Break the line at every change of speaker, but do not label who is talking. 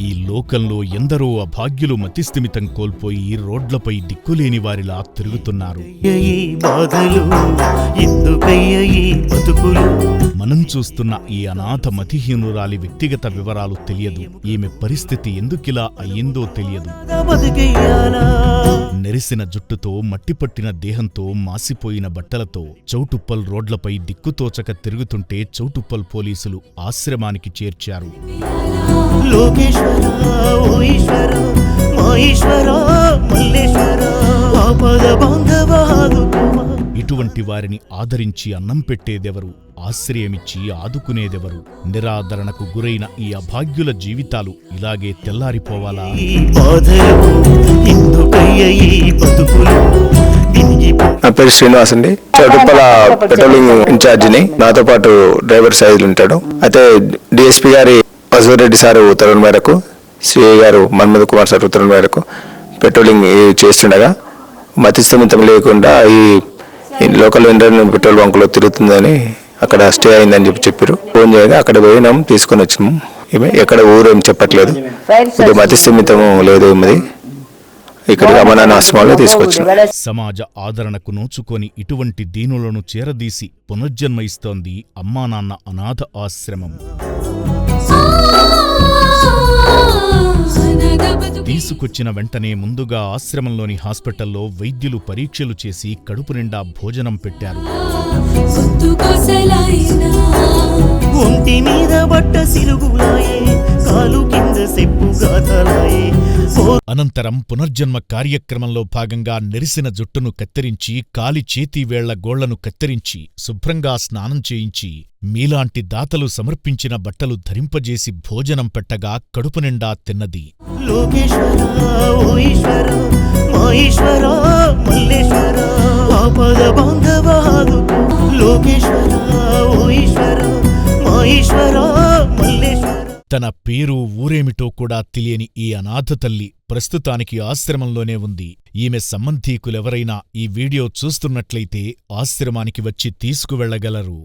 ఈ లోకంలో ఎందరో అభాగ్యులు మతిస్థిమితం కోల్పోయి రోడ్లపై దిక్కులేని వారిలా తిరుగుతున్నారు. మనం చూస్తున్న ఈ అనాథ మతిహీనురాలి వ్యక్తిగత వివరాలు తెలియదు. ఈమె పరిస్థితి ఎందుకిలా అయ్యిందో తెలియదు. నెరిసిన జుట్టుతో, మట్టిపట్టిన దేహంతో, మాసిపోయిన బట్టలతో చౌటుప్పల్ రోడ్లపై దిక్కుతోచక తిరుగుతుంటే చౌటుప్పల్ పోలీసులు ఆశ్రమానికి చేర్చారు. ఇటువంటి వారిని ఆదరించి అన్నం పెట్టేదెవరు? ఆశ్రయమిచ్చి ఆదుకునేదెవరు? నిరాదరణకు గురైన ఈ అభాగ్యుల జీవితాలు ఇలాగే తెల్లారిపోవాలా?
నా పేరు శ్రీనివాస్ అండి. చౌటుప్పల పెట్రోలింగ్ ఇన్ఛార్జిని. నాతో పాటు డ్రైవర్ సైజులు ఉంటాడు. అయితే డిఎస్పీ గారి అజూరెడ్డి సార్ ఉత్తర్వుల మేరకు, సిఐ గారు మన్మధ కుమార్ సార్ ఉత్తర్వుల మేరకు పెట్రోలింగ్ చేస్తుండగా మతిస్థిమితం లేకుండా ఈ లోకల్ ఇండియన్ పెట్రోల్ బంకులో తిరుగుతుందని అక్కడ స్టే అయిందని చెప్పారు. ఫోన్ చేయగా అక్కడ పోయినాం, తీసుకొని వచ్చినాము. ఎక్కడ ఊరేం చెప్పట్లేదు, మతిస్థిమితము లేదు. ఇక్కడ రమణ ఆశ్రమంలో తీసుకొచ్చాం.
సమాజ ఆదరణకు నోచుకొని ఇటువంటి దీనులను చేరదీసి పునర్జన్మ ఇస్తోంది అమ్మానాన్న అనాథ ఆశ్రమం. తీసుకొచ్చిన వెంటనే ముందుగా ఆశ్రమంలోని హాస్పిటల్లో వైద్యులు పరీక్షలు చేసి కడుపు నిండా భోజనం పెట్టారు. అనంతరం పునర్జన్మ కార్యక్రమంలో భాగంగా నెరిసిన జుట్టును కత్తిరించి, కాలి చేతి వేళ్ల గోళ్లను కత్తిరించి, శుభ్రంగా స్నానం చేయించి, మీలాంటి దాతలు సమర్పించిన బట్టలు ధరింపజేసి భోజనం పెట్టగా కడుపు నిండా తిన్నది. తన పేరు ఊరేమిటో కూడా తెలియని ఈ అనాథ తల్లి ప్రస్తుతానికి ఆశ్రమంలోనే ఉంది. ఈమె సంబంధీకులెవరైనా ఈ వీడియో చూస్తున్నట్లయితే ఆశ్రమానికి వచ్చి తీసుకువెళ్లగలరు.